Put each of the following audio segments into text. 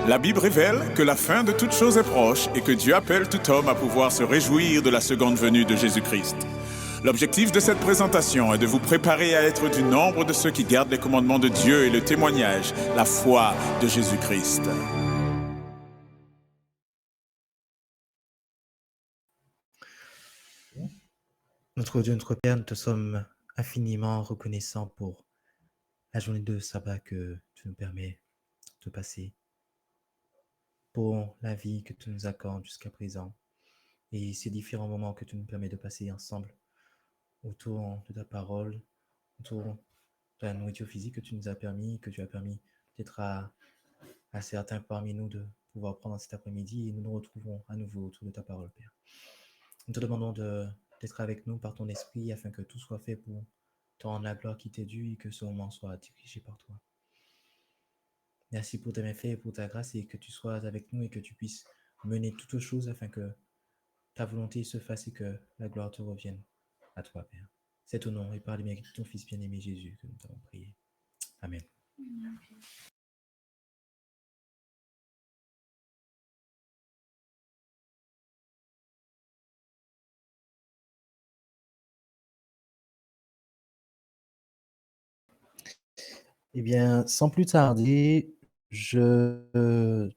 La Bible révèle que la fin de toute chose est proche et que Dieu appelle tout homme à pouvoir se réjouir de la seconde venue de Jésus-Christ. L'objectif de cette présentation est de vous préparer à être du nombre de ceux qui gardent les commandements de Dieu et le témoignage, la foi de Jésus-Christ. Notre Dieu, notre Père, nous te sommes infiniment reconnaissants pour la journée de sabbat que tu nous permets de passer, pour la vie que tu nous accordes jusqu'à présent et ces différents moments que tu nous permets de passer ensemble autour de ta parole, autour de la nourriture physique que tu nous as permis, que tu as permis d'être à certains parmi nous de pouvoir prendre cet après-midi, et nous nous retrouvons à nouveau autour de ta parole, Père. Nous te demandons d'être avec nous par ton esprit afin que tout soit fait pour te rendre la gloire qui t'est due et que ce moment soit dirigé par toi. Merci pour tes méfaits et pour ta grâce, et que tu sois avec nous et que tu puisses mener toutes choses afin que ta volonté se fasse et que la gloire te revienne à toi, Père. C'est au nom et par les mérites de ton Fils bien-aimé Jésus que nous t'avons prié. Amen. Eh bien, sans plus tarder, je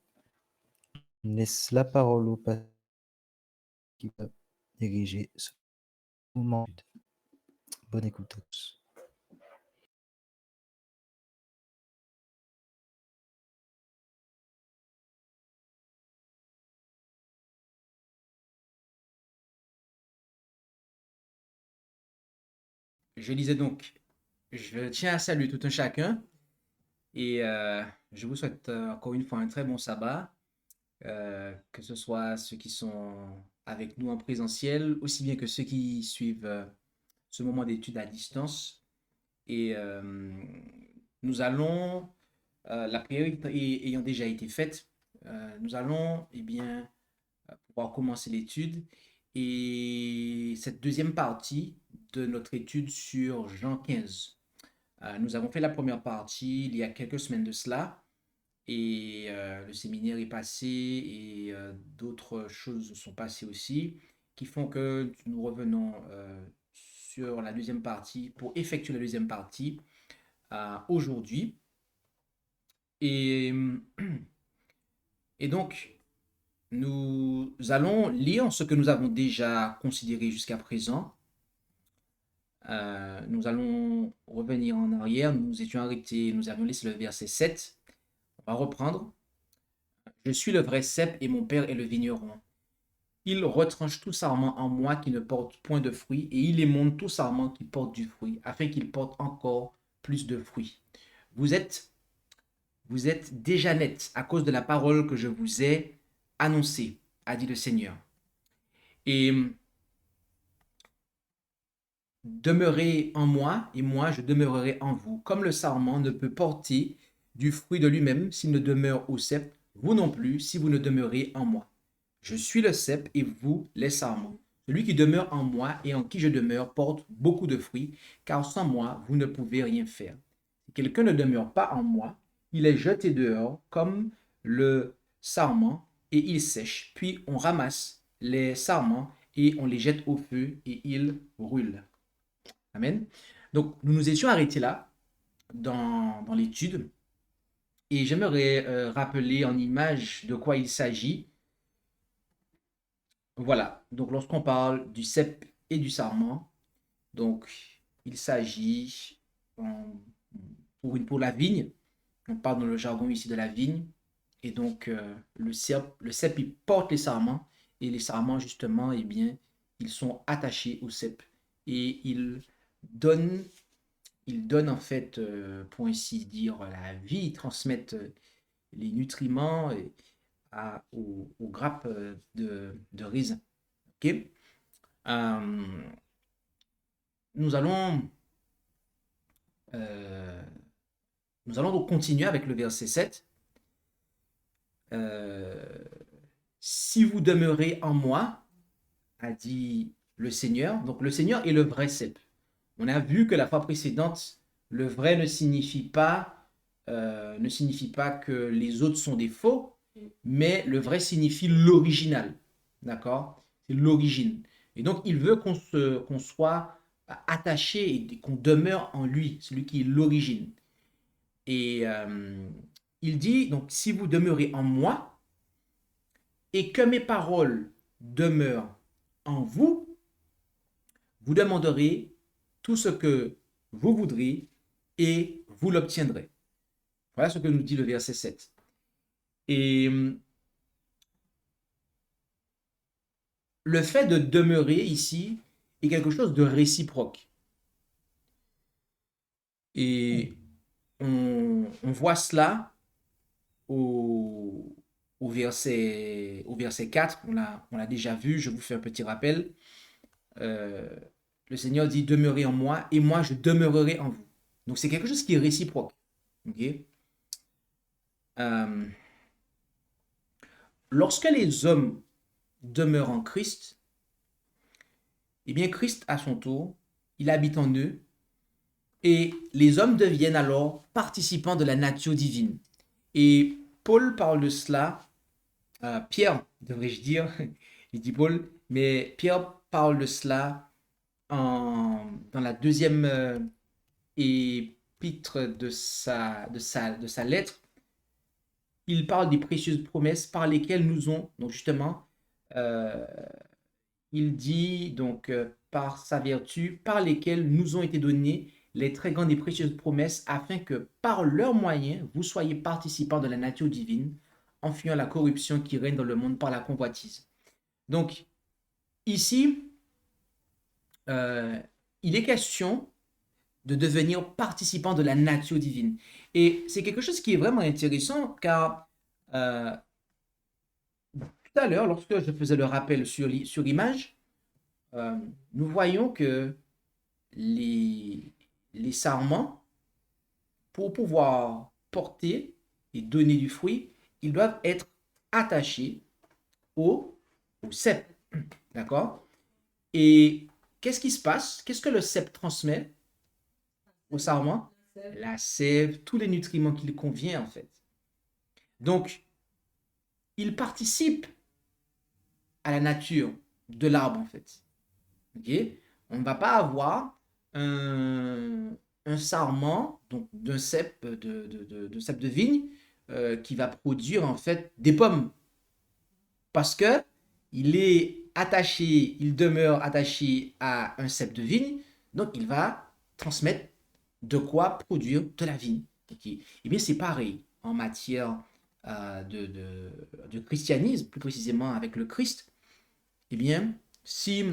laisse la parole au pasteur qui va diriger ce moment. Bonne écoute à tous. Je lisais donc, je tiens à saluer tout un chacun et je vous souhaite encore une fois un très bon sabbat, que ce soit ceux qui sont avec nous en présentiel, aussi bien que ceux qui suivent ce moment d'études à distance. Et nous allons, la prière ayant déjà été faite, nous allons bien pouvoir commencer l'étude. Et cette deuxième partie de notre étude sur Jean 15. Nous avons fait la première partie il y a quelques semaines de cela, et le séminaire est passé, et d'autres choses sont passées aussi, qui font que nous revenons sur la deuxième partie pour effectuer la deuxième partie aujourd'hui. Et, et donc, nous allons lire ce que nous avons déjà considéré jusqu'à présent. Nous allons revenir en arrière. Nous étions arrêtés, nous avions laissé le verset 7. On va reprendre. Je suis le vrai cep et mon père est le vigneron. Il retranche tout sarment en moi qui ne porte point de fruit, et il émonde tout sarment qui porte du fruit, afin qu'il porte encore plus de fruits. Vous êtes déjà nets à cause de la parole que je vous ai annoncée, a dit le Seigneur. Et demeurez en moi, et moi je demeurerai en vous. Comme le sarment ne peut porter du fruit de lui-même s'il ne demeure au cep, vous non plus si vous ne demeurez en moi. Je suis le cep et vous les sarments. Celui qui demeure en moi et en qui je demeure porte beaucoup de fruits, car sans moi vous ne pouvez rien faire. Si quelqu'un ne demeure pas en moi, il est jeté dehors comme le sarment et il sèche. Puis on ramasse les sarments et on les jette au feu et ils brûlent. Amen. Donc, nous nous étions arrêtés là dans l'étude, et j'aimerais rappeler en image de quoi il s'agit. Voilà. Donc, lorsqu'on parle du cep et du sarment, donc il s'agit pour la vigne. On parle dans le jargon ici de la vigne. Et donc, le cep, il porte les sarments, et les sarments, justement, eh bien, ils sont attachés au cep et ils donnent en fait, pour ainsi dire, la vie, ils transmettent les nutriments aux grappes de raisin. Ok. Euh, nous allons euh, donc continuer avec le verset 7. Si vous demeurez en moi, a dit le Seigneur. Donc le Seigneur est le vrai cep. On a vu que la fois précédente, le vrai ne signifie pas que les autres sont des faux, mais le vrai signifie l'original. D'accord? C'est l'origine. Et donc, il veut qu'on soit attaché et qu'on demeure en lui, celui qui est l'origine. Et il dit, donc, si vous demeurez en moi et que mes paroles demeurent en vous, vous demanderez tout ce que vous voudrez et vous l'obtiendrez. Voilà ce que nous dit le verset 7. Et le fait de demeurer ici est quelque chose de réciproque. Et on voit cela au, au verset 4, on l'a déjà vu, je vous fais un petit rappel. Euh, le Seigneur dit, demeurez en moi et moi je demeurerai en vous. Donc c'est quelque chose qui est réciproque. Okay? Lorsque les hommes demeurent en Christ, eh bien Christ à son tour, il habite en eux et les hommes deviennent alors participants de la nature divine. Et Paul parle de cela, Pierre, devrais-je dire, il dit Paul, mais Pierre parle de cela dans la deuxième épître de sa lettre. Il parle des précieuses promesses par lesquelles nous ont, donc justement, il dit donc par sa vertu, par lesquelles nous ont été données les très grandes et précieuses promesses, afin que par leurs moyens, vous soyez participants de la nature divine, en fuyant la corruption qui règne dans le monde par la convoitise. Donc, ici, il est question de devenir participant de la nature divine. Et c'est quelque chose qui est vraiment intéressant, car tout à l'heure, lorsque je faisais le rappel sur l'image, nous voyons que les sarments, pour pouvoir porter et donner du fruit, ils doivent être attachés au cep. D'accord? Et qu'est-ce qui se passe? Qu'est-ce que le cep transmet au sarment? La sève, tous les nutriments qu'il convient en fait. Donc, il participe à la nature de l'arbre en fait. Okay? On ne va pas avoir un sarment, donc d'un cep de cep de vigne, qui va produire en fait des pommes. Parce que il est attaché, il demeure attaché à un cep de vigne, donc il va transmettre de quoi produire de la vigne. Okay? Et bien c'est pareil en matière de christianisme, plus précisément avec le Christ. Eh bien, si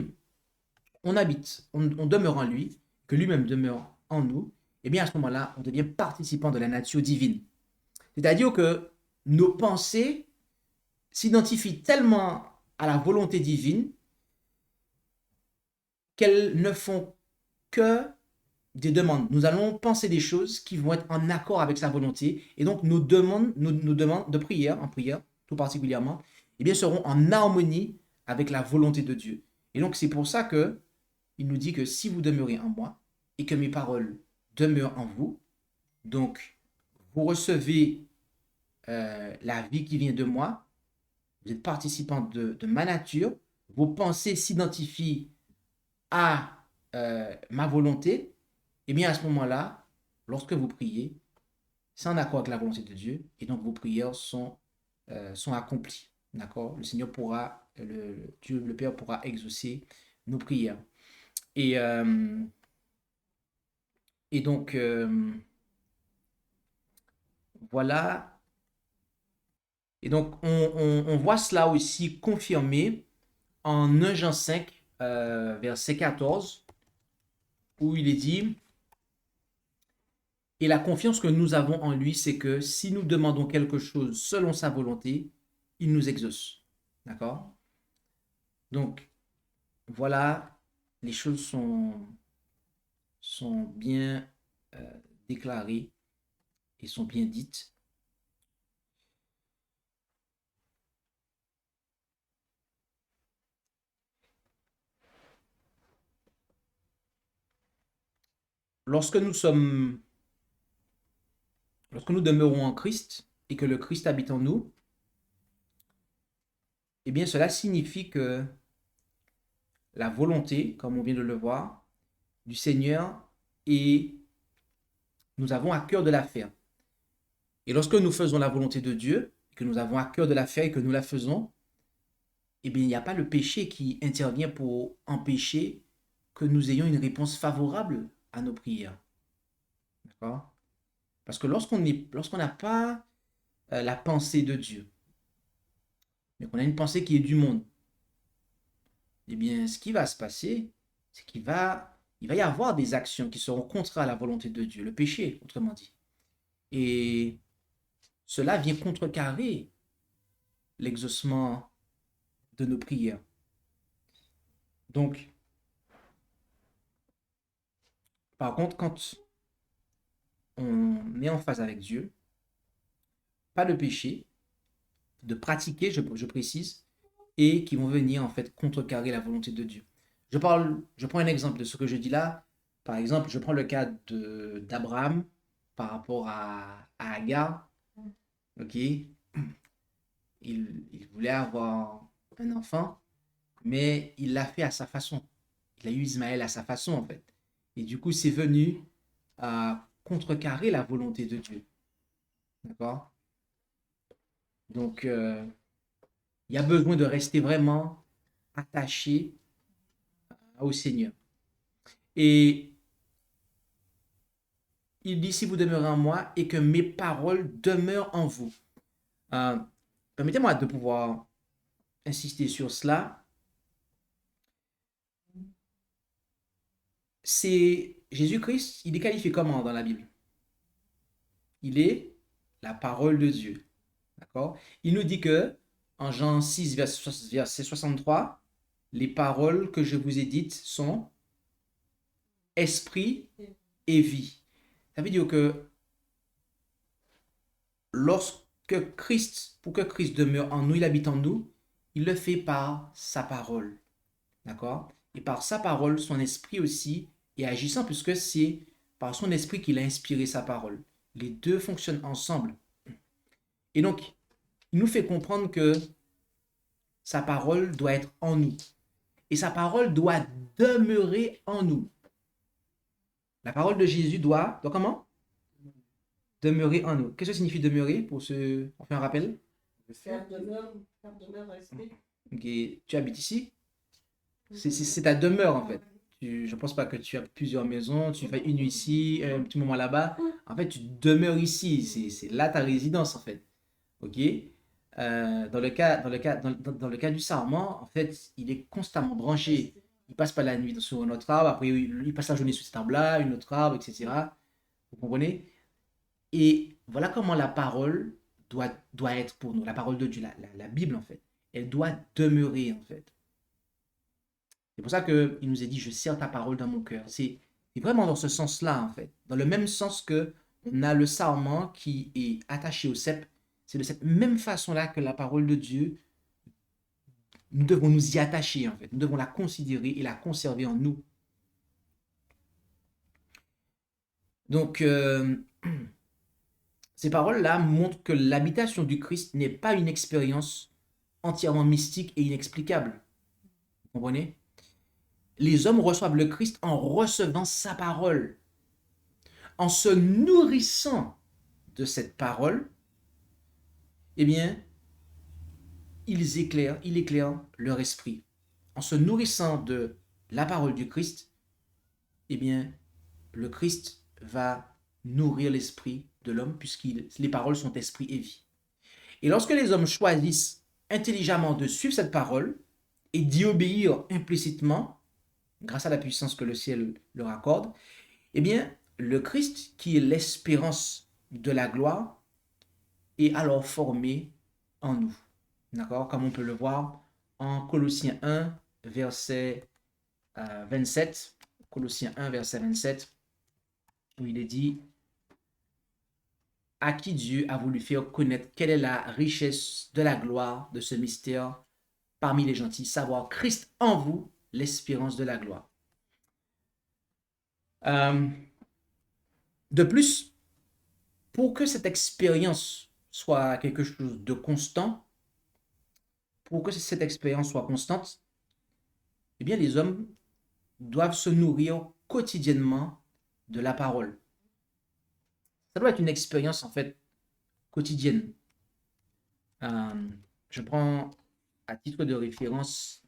on habite, on demeure en lui, que lui-même demeure en nous, et bien à ce moment-là, on devient participant de la nature divine. C'est-à-dire que nos pensées s'identifient tellement à la volonté divine qu'elles ne font que des demandes. Nous allons penser des choses qui vont être en accord avec sa volonté, et donc nos demandes de prière, en prière tout particulièrement, eh bien, seront en harmonie avec la volonté de Dieu. Et donc c'est pour ça que il nous dit que si vous demeurez en moi et que mes paroles demeurent en vous, donc vous recevez la vie qui vient de moi, vous êtes participant de ma nature, vos pensées s'identifient à ma volonté, et bien à ce moment-là, lorsque vous priez, c'est en accord avec la volonté de Dieu, et donc vos prières sont accomplies. D'accord? Le Seigneur pourra, Dieu le Père pourra exaucer nos prières. Et donc, voilà. Et donc, on voit cela aussi confirmé en 1 Jean 5, verset 14, où il est dit, et la confiance que nous avons en lui, c'est que si nous demandons quelque chose selon sa volonté, il nous exauce. D'accord? Donc, voilà, les choses sont bien déclarées et sont bien dites. Lorsque nous demeurons en Christ et que le Christ habite en nous, eh bien, cela signifie que la volonté, comme on vient de le voir, du Seigneur, et nous avons à cœur de la faire. Et lorsque nous faisons la volonté de Dieu, que nous avons à cœur de la faire et que nous la faisons, eh bien, il n'y a pas le péché qui intervient pour empêcher que nous ayons une réponse favorable à nos prières. D'accord? Parce que lorsqu'on n'a pas la pensée de Dieu, mais qu'on a une pensée qui est du monde, eh bien, ce qui va se passer, c'est il va y avoir des actions qui seront contraires à la volonté de Dieu, le péché, autrement dit. Et cela vient contrecarrer l'exaucement de nos prières. Donc, par contre, quand on est en phase avec Dieu, pas de péché, de pratiquer, je précise, et qui vont venir en fait contrecarrer la volonté de Dieu. Je prends un exemple de ce que je dis là. Par exemple, je prends le cas d'Abraham par rapport à Agar. Ok, il voulait avoir un enfant, mais il l'a fait à sa façon. Il a eu Ismaël à sa façon en fait. Et du coup, c'est venu à contrecarrer la volonté de Dieu. D'accord? Donc, il y a besoin de rester vraiment attaché au Seigneur. Et il dit, si vous demeurez en moi et que mes paroles demeurent en vous. Euh, Permettez-moi de pouvoir insister sur cela. C'est Jésus-Christ, il est qualifié comment dans la Bible? Il est la parole de Dieu. D'accord? Il nous dit que en Jean 6, verset 63, les paroles que je vous ai dites sont esprit et vie. Ça veut dire que pour que Christ demeure en nous, il habite en nous, il le fait par sa parole. D'accord? Et par sa parole, son esprit aussi est agissant, puisque c'est par son esprit qu'il a inspiré sa parole. Les deux fonctionnent ensemble. Et donc, il nous fait comprendre que sa parole doit être en nous. Et sa parole doit demeurer en nous. La parole de Jésus doit comment? Demeurer en nous. Qu'est-ce que signifie demeurer pour ceux... On fait un rappel? Faire demeure dans l'esprit. Ok, tu habites ici? C'est ta demeure en fait. Je ne pense pas que tu as plusieurs maisons, tu fais une nuit ici, un petit moment là-bas. En fait, tu demeures ici. C'est là ta résidence en fait. Ok? Dans le cas du sarment, en fait, il est constamment branché. Il passe pas la nuit sur un autre arbre, après il passe la journée sur cet arbre-là, une autre arbre, etc. Vous comprenez? Et voilà comment la parole doit être pour nous. La parole de Dieu, la Bible en fait. Elle doit demeurer en fait. C'est pour ça qu'il nous est dit, je serre ta parole dans mon cœur. C'est vraiment dans ce sens-là, en fait. Dans le même sens que on a le sarment qui est attaché au cep. C'est de cette même façon-là que la parole de Dieu, nous devons nous y attacher, en fait. Nous devons la considérer et la conserver en nous. Donc, ces paroles-là montrent que l'habitation du Christ n'est pas une expérience entièrement mystique et inexplicable. Vous comprenez? Les hommes reçoivent le Christ en recevant sa parole. En se nourrissant de cette parole, eh bien, il éclaire leur esprit. En se nourrissant de la parole du Christ, eh bien, le Christ va nourrir l'esprit de l'homme puisque les paroles sont esprit et vie. Et lorsque les hommes choisissent intelligemment de suivre cette parole et d'y obéir implicitement, grâce à la puissance que le ciel leur accorde, eh bien, le Christ, qui est l'espérance de la gloire, est alors formé en nous. D'accord? Comme on peut le voir en Colossiens 1, verset 27. Colossiens 1, verset 27, où il est dit « À qui Dieu a voulu faire connaître quelle est la richesse de la gloire de ce mystère parmi les gentils, savoir Christ en vous, l'espérance de la gloire. » De plus, pour que cette expérience soit quelque chose de constant, pour que cette expérience soit constante, eh bien, les hommes doivent se nourrir quotidiennement de la parole. Ça doit être une expérience, en fait, quotidienne. Je prends à titre de référence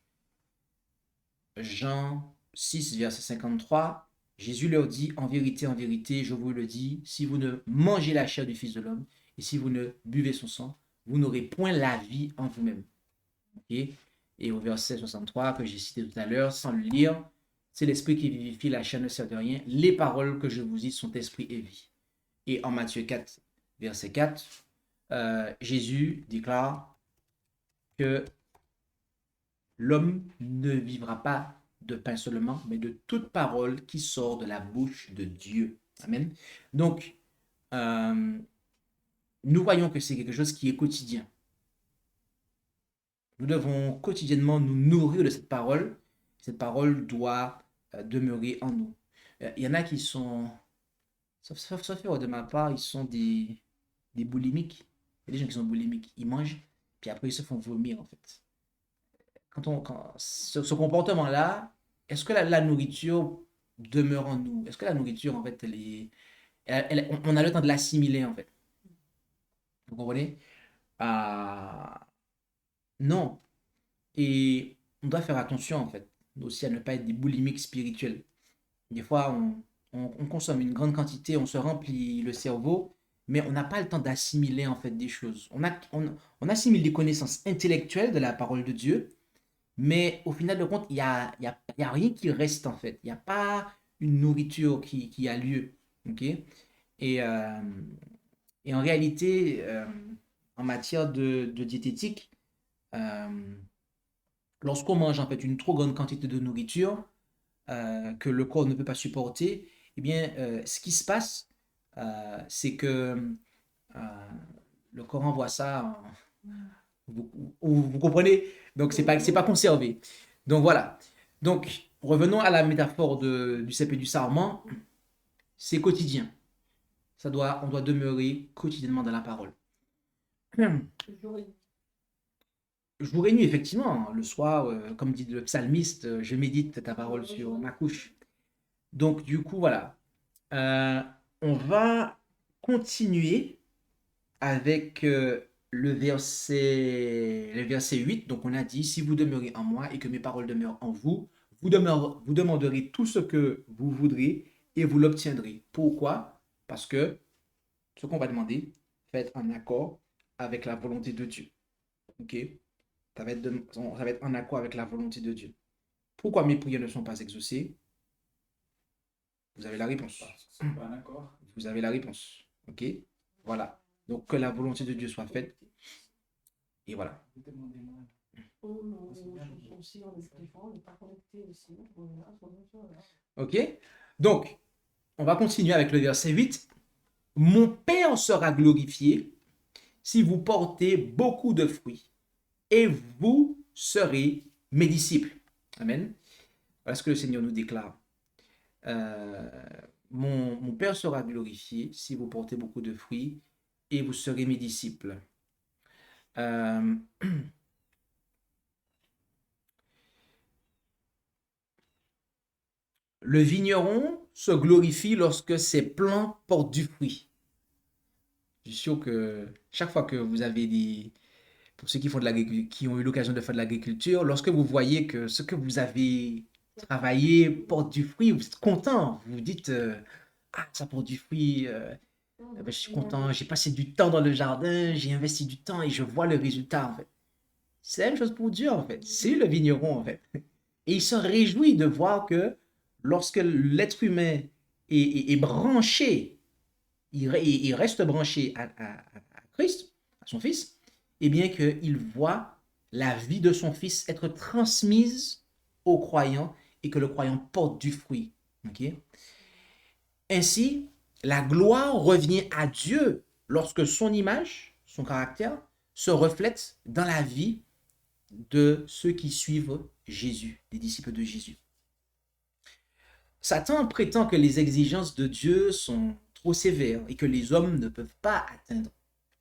Jean 6, verset 53. Jésus leur dit, en vérité, je vous le dis, si vous ne mangez la chair du Fils de l'homme et si vous ne buvez son sang, vous n'aurez point la vie en vous-même. Okay? Et au verset 63 que j'ai cité tout à l'heure, sans le lire, c'est l'esprit qui vivifie, la chair ne sert de rien. Les paroles que je vous dis sont esprit et vie. Et en Matthieu 4, verset 4, Jésus déclare que l'homme ne vivra pas de pain seulement, mais de toute parole qui sort de la bouche de Dieu. Amen. Donc, nous voyons que c'est quelque chose qui est quotidien. Nous devons quotidiennement nous nourrir de cette parole. Cette parole doit demeurer en nous. Il y en a qui sont, sauf erreur de ma part, ils sont des boulimiques. Il y a des gens qui sont boulimiques. Ils mangent, puis après ils se font vomir en fait. Ce comportement-là, est-ce que la nourriture demeure en nous? Est-ce que la nourriture, en fait, on a le temps de l'assimiler, en fait? Vous comprenez? Non. Et on doit faire attention, en fait, aussi à ne pas être des boulimiques spirituels. Des fois, on consomme une grande quantité, on se remplit le cerveau, mais on n'a pas le temps d'assimiler, en fait, des choses. On assimile des connaissances intellectuelles de la parole de Dieu, mais au final de compte, il y a rien qui reste en fait. Il n'y a pas une nourriture qui a lieu. Ok? Et en réalité, en matière de diététique, lorsqu'on mange en fait une trop grande quantité de nourriture que le corps ne peut pas supporter, eh bien, ce qui se passe, c'est que le corps envoie ça. Vous comprenez? Donc, c'est pas conservé. Donc, voilà. Donc, revenons à la métaphore du cep et du sarment. C'est quotidien. On doit demeurer quotidiennement dans la parole. Jour et nuit, effectivement. Le soir, comme dit le psalmiste, je médite ta parole sur ma couche. Donc, du coup, voilà. On va continuer avec le verset 8. Donc, on a dit, si vous demeurez en moi et que mes paroles demeurent en vous, vous demanderez tout ce que vous voudrez et vous l'obtiendrez. Pourquoi? Parce que ce qu'on va demander, faites en accord avec la volonté de Dieu. Ok? Ça va être en accord avec la volonté de Dieu. Pourquoi mes prières ne sont pas exaucées? Vous avez la réponse. Vous avez la réponse. Ok? Voilà. Donc, que la volonté de Dieu soit faite. Et voilà. Ok? Donc, on va continuer avec le verset 8. Mon Père sera glorifié si vous portez beaucoup de fruits et vous serez mes disciples. Amen. Voilà ce que le Seigneur nous déclare. Mon Père sera glorifié si vous portez beaucoup de fruits et vous serez mes disciples. Le vigneron se glorifie lorsque ses plants portent du fruit. Je suis sûr que chaque fois que vous avez pour ceux qui ont eu l'occasion de faire de l'agriculture, lorsque vous voyez que ce que vous avez travaillé porte du fruit, vous êtes content. Vous vous dites, ça porte du fruit. Je suis content, j'ai passé du temps dans le jardin, j'ai investi du temps et je vois le résultat en fait. C'est la même chose pour Dieu en fait. C'est le vigneron en fait. Et il se réjouit de voir que lorsque l'être humain est branché, il reste branché à Christ, à son Fils, et bien qu'il voit la vie de son Fils être transmise aux croyants et que le croyant porte du fruit. Okay? Ainsi, la gloire revient à Dieu lorsque son image, son caractère, se reflète dans la vie de ceux qui suivent Jésus, les disciples de Jésus. Satan prétend que les exigences de Dieu sont trop sévères et que les hommes ne peuvent pas atteindre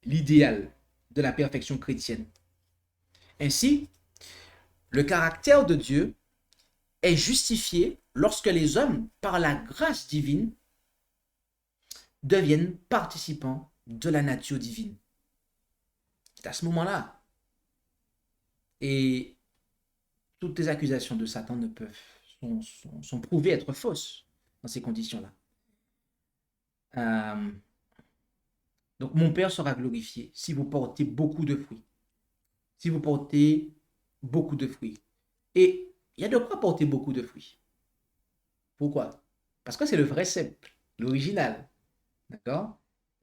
l'idéal de la perfection chrétienne. Ainsi, le caractère de Dieu est justifié lorsque les hommes, par la grâce divine, deviennent participants de la nature divine. C'est à ce moment-là. Et toutes les accusations de Satan sont prouvées être fausses dans ces conditions-là. Donc, mon Père sera glorifié si vous portez beaucoup de fruits. Si vous portez beaucoup de fruits. Et il y a de quoi porter beaucoup de fruits. Pourquoi? Parce que c'est le vrai cep, l'original. D'accord?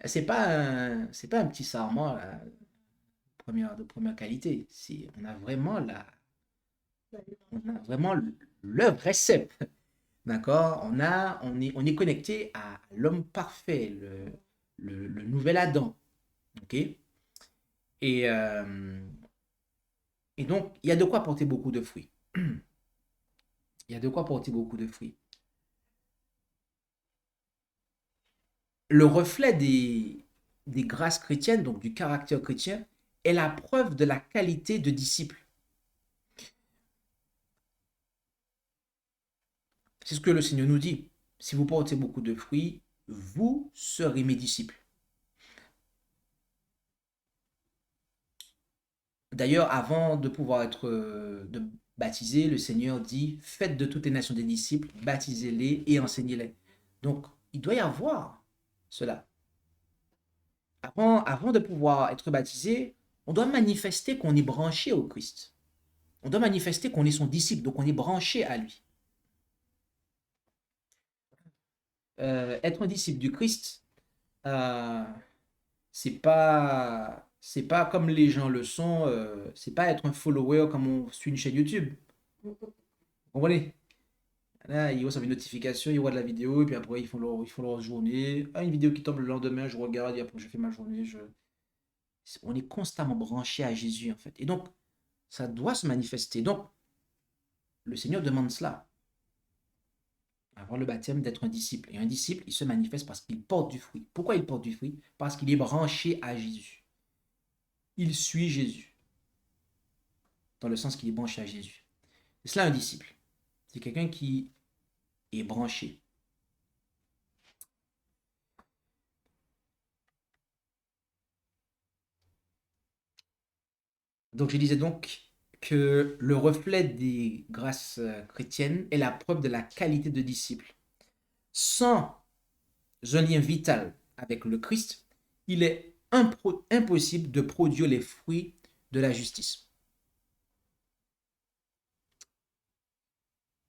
C'est pas un petit sarment de première qualité. On a vraiment le vrai cep. D'accord? On est connecté à l'homme parfait, le nouvel Adam. OK? Et donc, il y a de quoi porter beaucoup de fruits. Il y a de quoi porter beaucoup de fruits. Le reflet des grâces chrétiennes, donc du caractère chrétien, est la preuve de la qualité de disciple. C'est ce que le Seigneur nous dit. Si vous portez beaucoup de fruits, vous serez mes disciples. D'ailleurs, avant de pouvoir être baptisé, le Seigneur dit, faites de toutes les nations des disciples, baptisez-les et enseignez-les. Donc, il doit y avoir cela. Avant de pouvoir être baptisé, on doit manifester qu'on est branché au Christ. On doit manifester qu'on est son disciple, donc on est branché à lui. Être un disciple du Christ, euh, c'est pas comme les gens le sont, c'est pas être un follower comme on suit une chaîne YouTube. Vous comprenez? Là, ils reçoivent une notification, ils voient de la vidéo, et puis après, ils font leur journée. Ah, une vidéo qui tombe le lendemain, je regarde, et après, je fais ma journée. On est constamment branché à Jésus, en fait. Et donc, ça doit se manifester. Donc, le Seigneur demande cela. Avant le baptême, d'être un disciple. Et un disciple, il se manifeste parce qu'il porte du fruit. Pourquoi il porte du fruit? Parce qu'il est branché à Jésus. Il suit Jésus. Dans le sens qu'il est branché à Jésus. C'est cela un disciple. C'est quelqu'un qui est branché. Donc je disais donc que le reflet des grâces chrétiennes est la preuve de la qualité de disciple. Sans un lien vital avec le Christ, il est impossible de produire les fruits de la justice.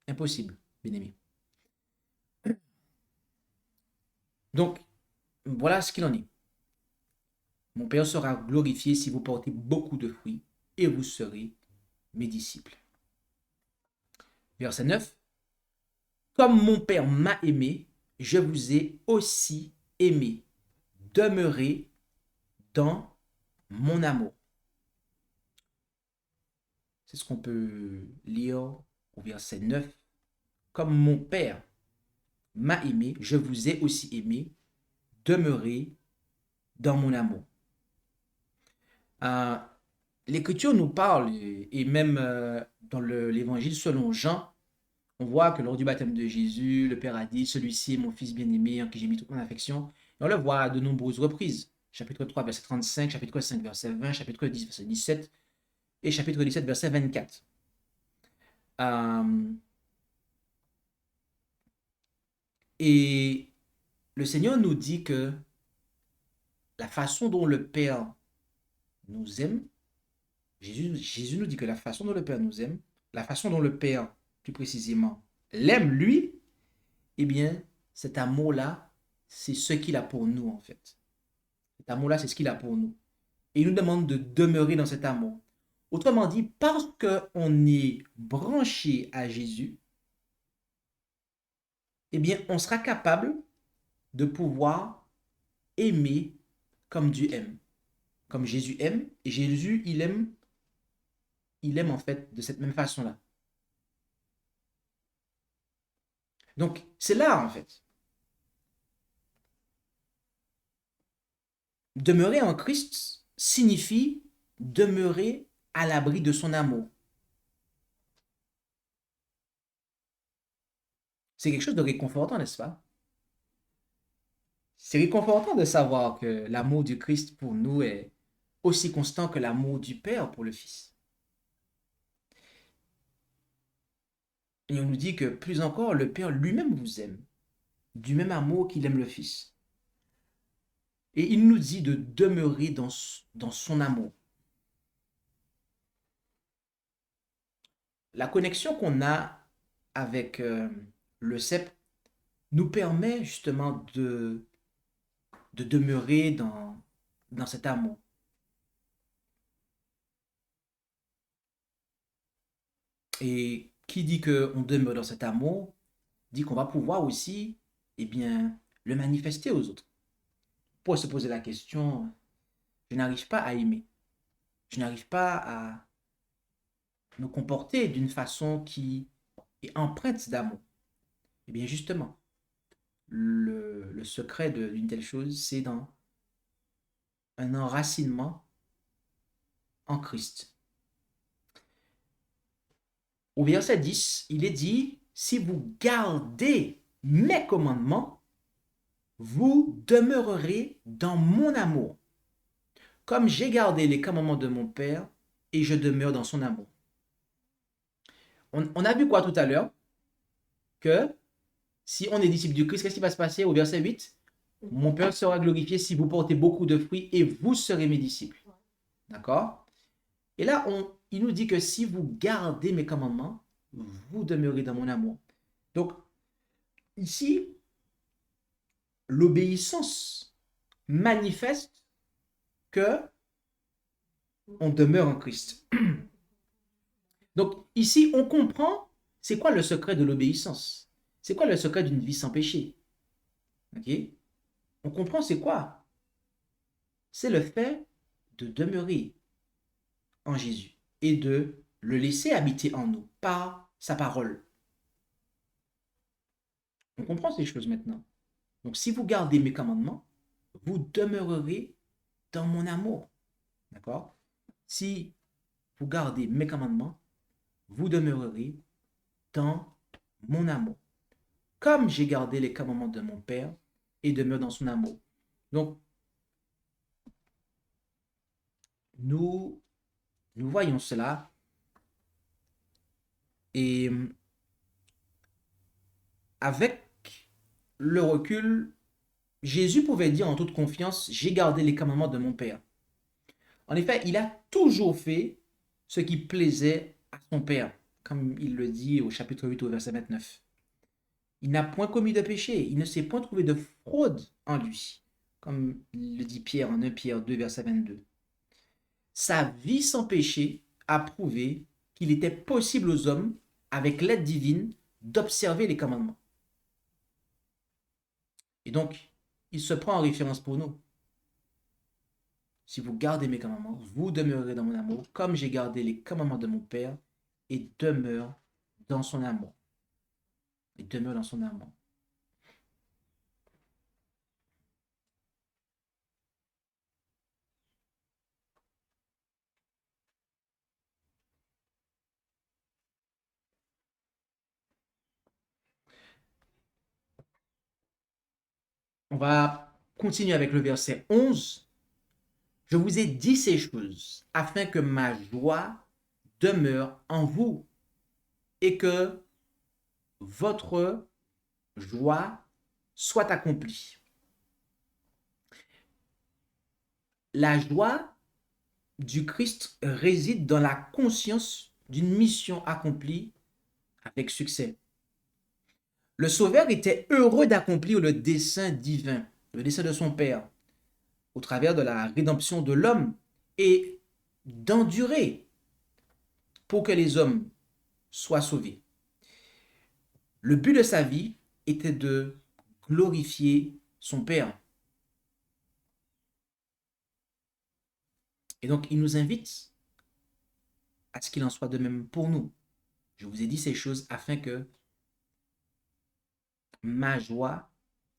Impossible, bien-aimé. Donc, voilà ce qu'il en est. Mon Père sera glorifié si vous portez beaucoup de fruits et vous serez mes disciples. Verset 9. Comme mon Père m'a aimé, je vous ai aussi aimé. Demeurez dans mon amour. C'est ce qu'on peut lire au verset 9. Comme mon Père m'a aimé, je vous ai aussi aimé. Demeurez dans mon amour. L'Écriture nous parle, et même dans l'Évangile selon Jean, on voit que lors du baptême de Jésus, le Père a dit, celui-ci est mon Fils bien-aimé en qui j'ai mis toute mon affection. Et on le voit à de nombreuses reprises. Chapitre 3, verset 35, chapitre 5, verset 20, chapitre 10, verset 17, et chapitre 17, verset 24. Et le Seigneur nous dit que la façon dont le Père nous aime, Jésus nous dit que la façon dont le Père nous aime, la façon dont le Père, plus précisément, l'aime lui, eh bien, cet amour-là, c'est ce qu'il a pour nous, en fait. Cet amour-là, c'est ce qu'il a pour nous. Et il nous demande de demeurer dans cet amour. Autrement dit, parce qu'on est branché à Jésus, eh bien, on sera capable de pouvoir aimer comme Dieu aime. Comme Jésus aime. Et Jésus, il aime en fait de cette même façon-là. Donc, c'est là, en fait. Demeurer en Christ signifie demeurer à l'abri de son amour. C'est quelque chose de réconfortant, n'est-ce pas? C'est réconfortant de savoir que l'amour du Christ pour nous est aussi constant que l'amour du Père pour le Fils. Et on nous dit que plus encore, le Père lui-même vous aime, du même amour qu'il aime le Fils. Et il nous dit de demeurer dans son amour. La connexion qu'on a avec le cep nous permet justement de demeurer dans cet amour. Et qui dit qu'on demeure dans cet amour, dit qu'on va pouvoir aussi, eh bien, le manifester aux autres. Pour se poser la question, je n'arrive pas à aimer. Je n'arrive pas à me comporter d'une façon qui est empreinte d'amour. Eh bien, justement, le secret d'une telle chose, c'est dans un enracinement en Christ. Au verset 10, il est dit, si vous gardez mes commandements, vous demeurerez dans mon amour, comme j'ai gardé les commandements de mon Père et je demeure dans son amour. On a vu quoi tout à l'heure? Que si on est disciple du Christ, qu'est-ce qui va se passer au verset 8? Mon Père sera glorifié si vous portez beaucoup de fruits et vous serez mes disciples. D'accord? Et là, il nous dit que si vous gardez mes commandements, vous demeurez dans mon amour. Donc, ici, l'obéissance manifeste que on demeure en Christ. Donc, ici, on comprend c'est quoi le secret de l'obéissance. C'est quoi le secret d'une vie sans péché? Ok? On comprend c'est quoi? C'est le fait de demeurer en Jésus et de le laisser habiter en nous par sa parole. On comprend ces choses maintenant. Donc, si vous gardez mes commandements, vous demeurerez dans mon amour. D'accord? Si vous gardez mes commandements, vous demeurerez dans mon amour. Comme j'ai gardé les commandements de mon Père et demeure dans son amour. Donc, nous voyons cela et avec le recul, Jésus pouvait dire en toute confiance, j'ai gardé les commandements de mon Père. En effet, il a toujours fait ce qui plaisait à son Père, comme il le dit au chapitre 8 au verset 29. Il n'a point commis de péché, il ne s'est point trouvé de fraude en lui, comme le dit Pierre en 1 Pierre 2 verset 22. Sa vie sans péché a prouvé qu'il était possible aux hommes, avec l'aide divine, d'observer les commandements. Et donc, il se prend en référence pour nous. Si vous gardez mes commandements, vous demeurerez dans mon amour, comme j'ai gardé les commandements de mon Père et demeure dans son amour. Et demeure dans son amour. On va continuer avec le verset 11. Je vous ai dit ces choses afin que ma joie demeure en vous et que votre joie soit accomplie. La joie du Christ réside dans la conscience d'une mission accomplie avec succès. Le Sauveur était heureux d'accomplir le dessein divin, le dessein de son Père, au travers de la rédemption de l'homme et d'endurer pour que les hommes soient sauvés. Le but de sa vie était de glorifier son Père. Et donc, il nous invite à ce qu'il en soit de même pour nous. Je vous ai dit ces choses afin que ma joie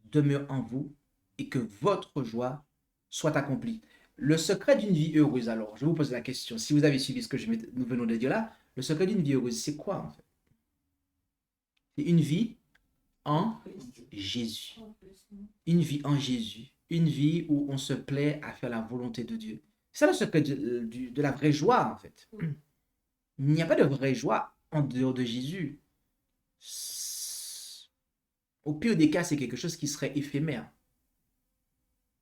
demeure en vous et que votre joie soit accomplie. Le secret d'une vie heureuse, alors, je vous pose la question. Si vous avez suivi ce que nous venons de dire là, le secret d'une vie heureuse, c'est quoi en fait? C'est une vie en Jésus. Une vie en Jésus. Une vie où on se plaît à faire la volonté de Dieu. C'est le secret de la vraie joie en fait. Il n'y a pas de vraie joie en dehors de Jésus. Au pire des cas, c'est quelque chose qui serait éphémère.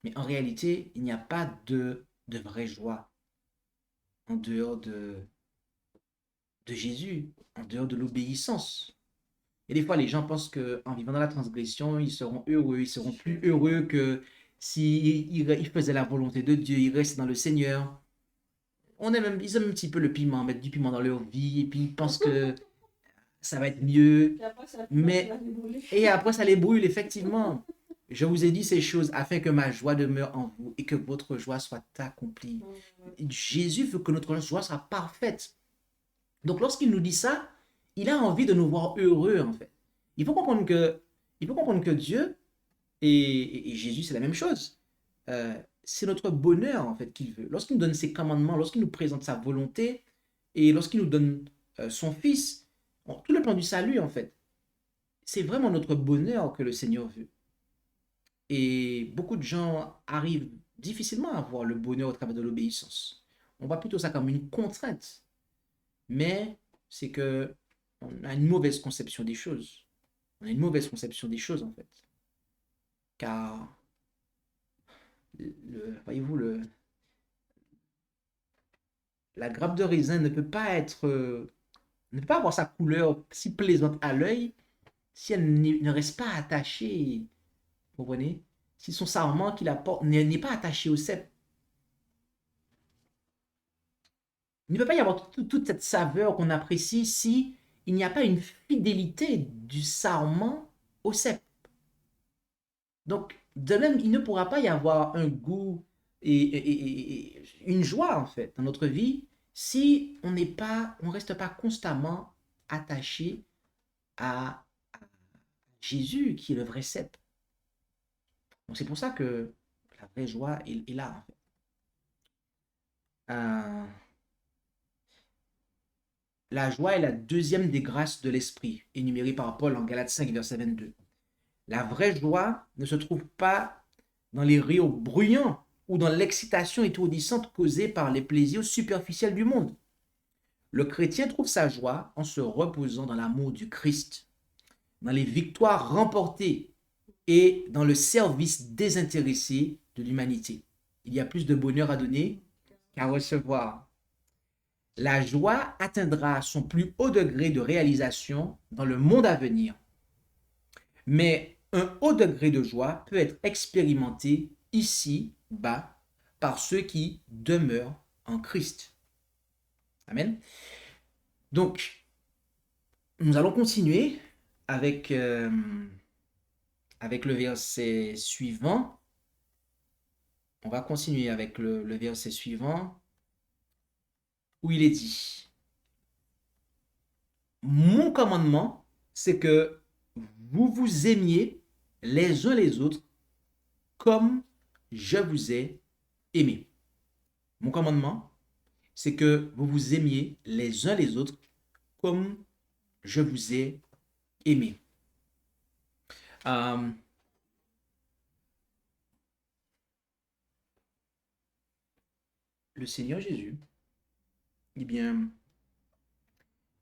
Mais en réalité, il n'y a pas de vraie joie en dehors de Jésus, en dehors de l'obéissance. Et des fois, les gens pensent qu'en vivant dans la transgression, ils seront heureux, ils seront plus heureux que s'ils faisaient la volonté de Dieu, ils restent dans le Seigneur. Ils aiment un petit peu le piment, mettre du piment dans leur vie, et puis ils pensent que ça va être mieux. Et après, ça les brûle, effectivement. Je vous ai dit ces choses afin que ma joie demeure en vous et que votre joie soit accomplie. Jésus veut que notre joie soit parfaite. Donc, lorsqu'il nous dit ça, il a envie de nous voir heureux, en fait. Il faut comprendre que Dieu et Jésus, c'est la même chose. C'est notre bonheur, en fait, qu'il veut. Lorsqu'il nous donne ses commandements, lorsqu'il nous présente sa volonté et lorsqu'il nous donne son Fils, tout le plan du salut, en fait, c'est vraiment notre bonheur que le Seigneur veut. Et beaucoup de gens arrivent difficilement à voir le bonheur au travers de l'obéissance. On voit plutôt ça comme une contrainte. Mais c'est que on a une mauvaise conception des choses. On a une mauvaise conception des choses, en fait. Car, voyez-vous, la grappe de raisin ne peut pas avoir sa couleur si plaisante à l'œil si elle ne reste pas attachée, vous comprenez? Si son sarment qu'il apporte n'est pas attaché au cep. Il ne peut pas y avoir toute cette saveur qu'on apprécie si il n'y a pas une fidélité du sarment au cep. Donc, de même, il ne pourra pas y avoir un goût et une joie, en fait, dans notre vie si on ne reste pas constamment attaché à Jésus, qui est le vrai cep. Donc, c'est pour ça que la vraie joie est là, en fait. La joie est la deuxième des grâces de l'esprit, énumérée par Paul en Galates 5, verset 22. La vraie joie ne se trouve pas dans les rires bruyants ou dans l'excitation étourdissante causée par les plaisirs superficiels du monde. Le chrétien trouve sa joie en se reposant dans l'amour du Christ, dans les victoires remportées et dans le service désintéressé de l'humanité. Il y a plus de bonheur à donner qu'à recevoir. La joie atteindra son plus haut degré de réalisation dans le monde à venir. Mais un haut degré de joie peut être expérimenté ici-bas par ceux qui demeurent en Christ. Amen. Donc, nous allons continuer avec le verset suivant. On va continuer avec le verset suivant où il est dit: mon commandement, c'est que vous vous aimiez les uns les autres comme je vous ai aimé. Mon commandement, c'est que vous vous aimiez les uns les autres comme je vous ai aimé. Le Seigneur Jésus, eh bien,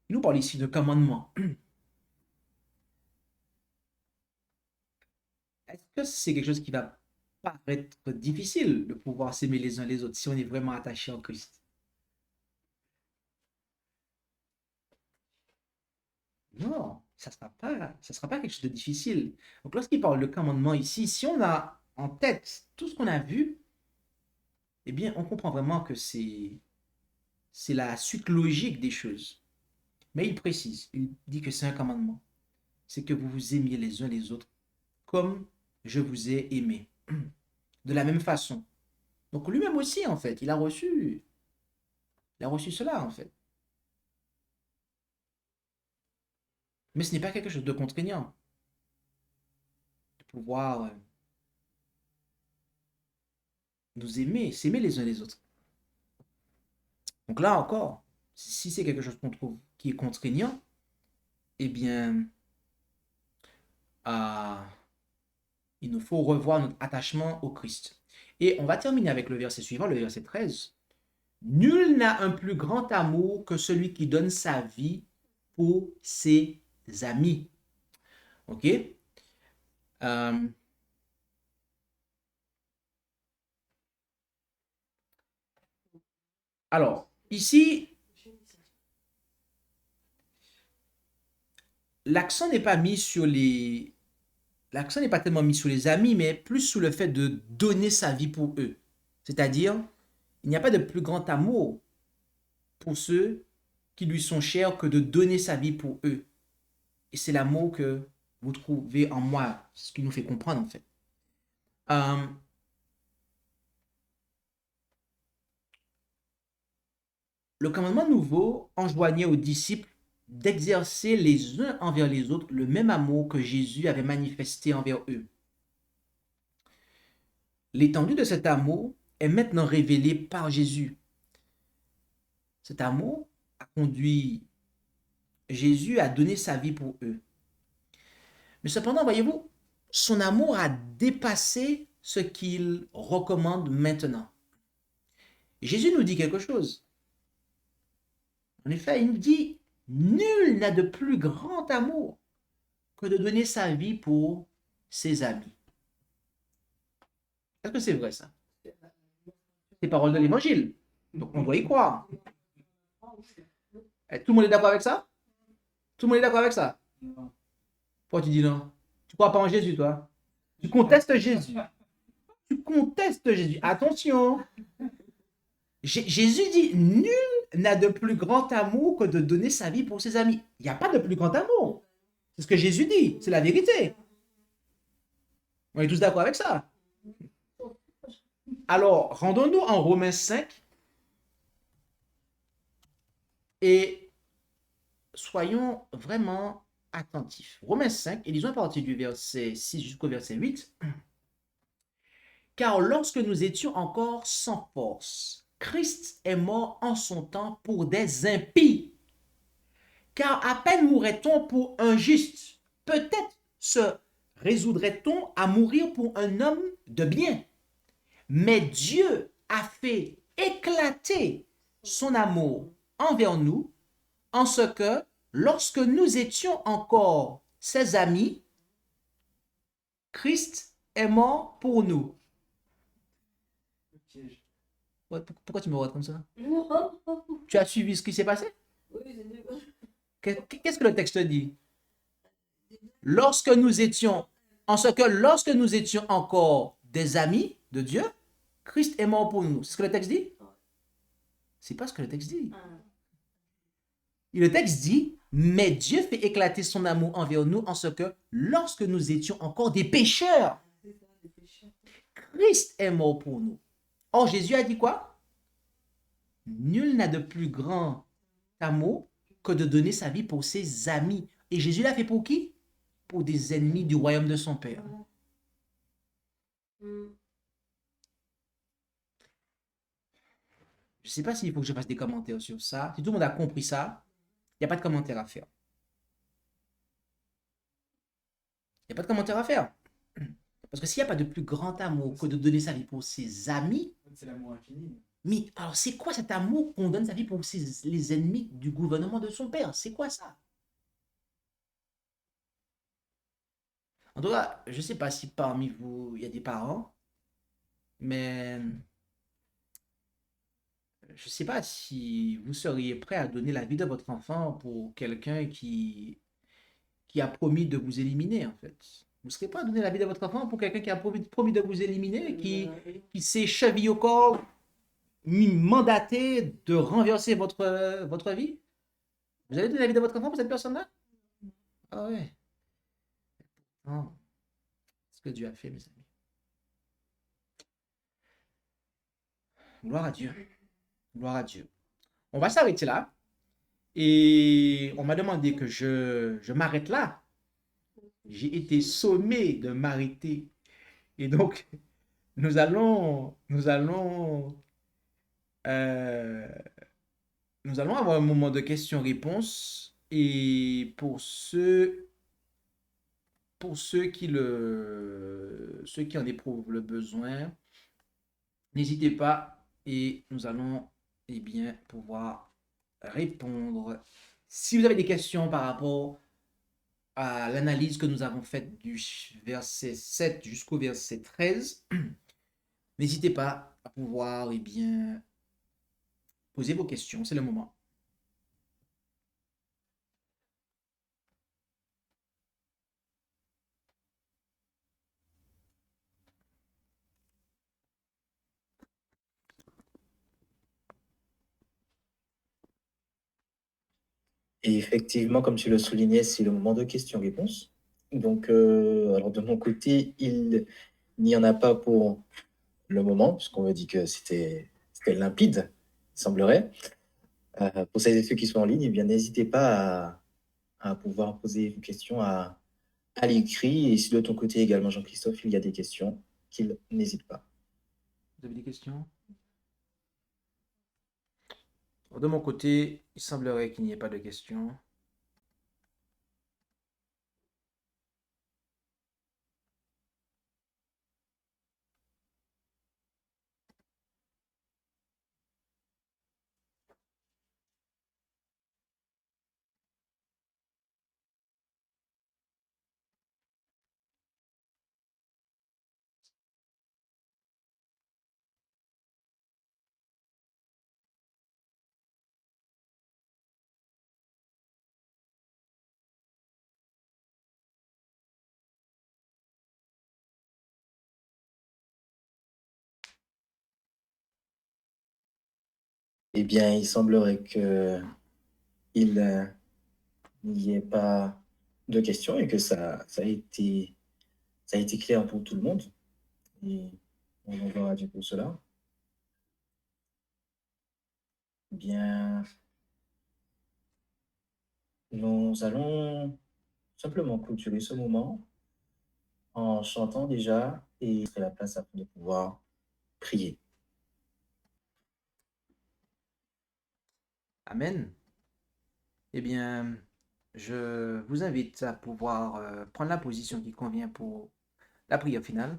il nous parle ici de commandement. Est-ce que c'est quelque chose qui va paraître difficile de pouvoir s'aimer les uns les autres si on est vraiment attaché en Christ? Non, ça sera pas quelque chose de difficile. Donc lorsqu'il parle de commandement ici, si on a en tête tout ce qu'on a vu, eh bien, on comprend vraiment que c'est la suite logique des choses. Mais il précise, il dit que c'est un commandement. C'est que vous vous aimiez les uns les autres comme je vous ai aimé. De la même façon. Donc lui-même aussi, en fait, il a reçu cela, en fait. Mais ce n'est pas quelque chose de contraignant. nous aimer, s'aimer les uns les autres. Donc là encore, si c'est quelque chose qu'on trouve qui est contraignant, eh bien, il nous faut revoir notre attachement au Christ. Et on va terminer avec le verset suivant, le verset 13. Nul n'a un plus grand amour que celui qui donne sa vie pour ses amis. OK? Alors, ici, l'accent n'est pas mis sur les... L'accent n'est pas tellement mis sur les amis, mais plus sur le fait de donner sa vie pour eux. C'est-à-dire, il n'y a pas de plus grand amour pour ceux qui lui sont chers que de donner sa vie pour eux. Et c'est l'amour que vous trouvez en moi, ce qui nous fait comprendre en fait. Le commandement nouveau enjoignait aux disciples d'exercer les uns envers les autres le même amour que Jésus avait manifesté envers eux. L'étendue de cet amour est maintenant révélée par Jésus. Cet amour a conduit Jésus à donner sa vie pour eux. Mais cependant, voyez-vous, son amour a dépassé ce qu'il recommande maintenant. Jésus nous dit quelque chose. En effet, il nous dit, nul n'a de plus grand amour que de donner sa vie pour ses amis. Est-ce que c'est vrai ça? C'est parole de l'évangile. Donc on doit y croire. Tout le monde est d'accord avec ça? Tout le monde est d'accord avec ça? Pourquoi tu dis non? Tu ne crois pas en Jésus, toi? Tu contestes Jésus. Tu contestes Jésus. Attention. Jésus dit, nul n'a de plus grand amour que de donner sa vie pour ses amis. Il n'y a pas de plus grand amour. C'est ce que Jésus dit. C'est la vérité. On est tous d'accord avec ça. Alors, rendons-nous en Romains 5 et soyons vraiment attentifs. Romains 5, et lisons à partir du verset 6 jusqu'au verset 8. Car lorsque nous étions encore sans force, Christ est mort en son temps pour des impies. Car à peine mourrait-on pour un juste, peut-être se résoudrait-on à mourir pour un homme de bien. Mais Dieu a fait éclater son amour envers nous, en ce que, lorsque nous étions encore ses amis, Christ est mort pour nous. Pourquoi tu me regardes comme ça? Tu as suivi ce qui s'est passé? Qu'est-ce que le texte dit? Lorsque nous étions, en ce que lorsque nous étions encore des amis de Dieu, Christ est mort pour nous. C'est ce que le texte dit? C'est pas ce que le texte dit. Et le texte dit, mais Dieu fait éclater son amour envers nous en ce que lorsque nous étions encore des pécheurs, Christ est mort pour nous. Or, Jésus a dit quoi? Nul n'a de plus grand amour que de donner sa vie pour ses amis. Et Jésus l'a fait pour qui? Pour des ennemis du royaume de son Père. Je ne sais pas s'il faut que je fasse des commentaires sur ça. Si tout le monde a compris ça, il n'y a pas de commentaire à faire. Il n'y a pas de commentaire à faire. Parce que s'il n'y a pas de plus grand amour que de donner sa vie pour ses amis, c'est l'amour infini. Mais alors c'est quoi cet amour qu'on donne sa vie pour les ennemis du gouvernement de son père? C'est quoi ça? En tout cas, je ne sais pas si parmi vous, il y a des parents, mais je ne sais pas si vous seriez prêt à donner la vie de votre enfant pour quelqu'un qui a promis de vous éliminer, en fait. Vous ne serez pas à donner la vie de votre enfant pour quelqu'un qui a promis de vous éliminer, qui s'est chevillé au corps, mandaté de renverser votre vie? Vous allez donner la vie de votre enfant pour cette personne-là? Ah ouais. Non. C'est ce que Dieu a fait, mes amis. Gloire à Dieu. Gloire à Dieu. On va s'arrêter là. Et on m'a demandé que je m'arrête là. J'ai été sommé de m'arrêter. Et donc, nous allons, euh, nous allons avoir un moment de questions-réponses. Et pour ceux qui en éprouvent le besoin, n'hésitez pas et nous allons bien pouvoir répondre. Si vous avez des questions par rapport à l'analyse que nous avons faite du verset 7 jusqu'au verset 13, n'hésitez pas à pouvoir bien poser vos questions. C'est le moment. Et effectivement, comme tu le soulignais, c'est le moment de questions-réponses. Donc, alors de mon côté, il n'y en a pas pour le moment, puisqu'on me dit que c'était limpide, il semblerait. Pour celles et ceux qui sont en ligne, eh bien, n'hésitez pas à pouvoir poser vos questions à l'écrit. Et si de ton côté également, Jean-Christophe, il y a des questions, qu'il n'hésite pas. Vous avez des questions? De mon côté, il semblerait qu'il n'y ait pas de questions. Eh bien, il semblerait qu'il n'y ait pas de questions et que ça a été clair pour tout le monde. Et on verra du coup cela. Bien, nous allons simplement clôturer ce moment en chantant déjà et c'est la place afin de pouvoir prier. Amen. Eh bien, je vous invite à pouvoir prendre la position qui convient pour la prière finale.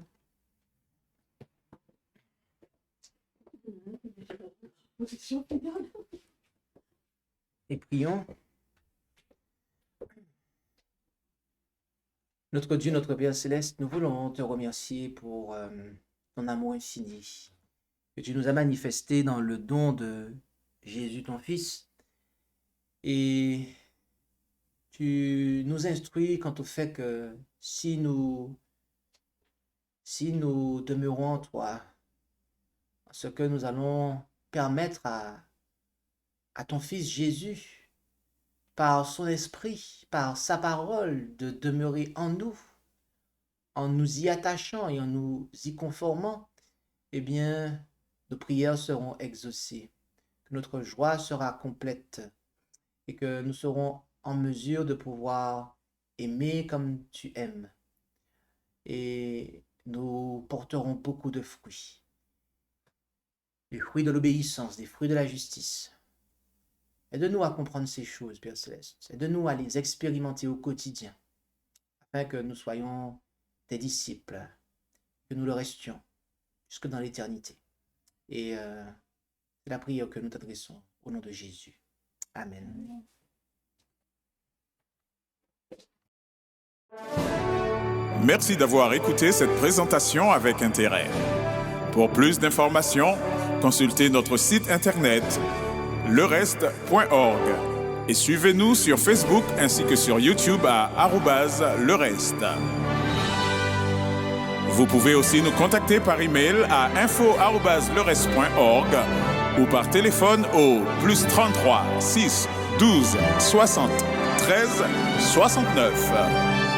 Et prions. Notre Dieu, notre Père Céleste, nous voulons te remercier pour ton amour infini que tu nous as manifesté dans le don de Jésus, ton Fils. Et tu nous instruis quant au fait que si nous demeurons en toi, ce que nous allons permettre à ton Fils Jésus, par son esprit, par sa parole, de demeurer en nous y attachant et en nous y conformant, eh bien, nos prières seront exaucées, que notre joie sera complète et que nous serons en mesure de pouvoir aimer comme tu aimes. Et nous porterons beaucoup de fruits. Les fruits de l'obéissance, des fruits de la justice. Aide-nous à comprendre ces choses, Père Céleste. Aide-nous à les expérimenter au quotidien, afin que nous soyons tes disciples, que nous le restions jusque dans l'éternité. Et c'est la prière que nous t'adressons au nom de Jésus. Amen. Merci d'avoir écouté cette présentation avec intérêt. Pour plus d'informations, consultez notre site internet lereste.org et suivez-nous sur Facebook ainsi que sur YouTube à @lereste. Vous pouvez aussi nous contacter par email à info@lereste.org ou par téléphone au +33 6 12 60 13 69.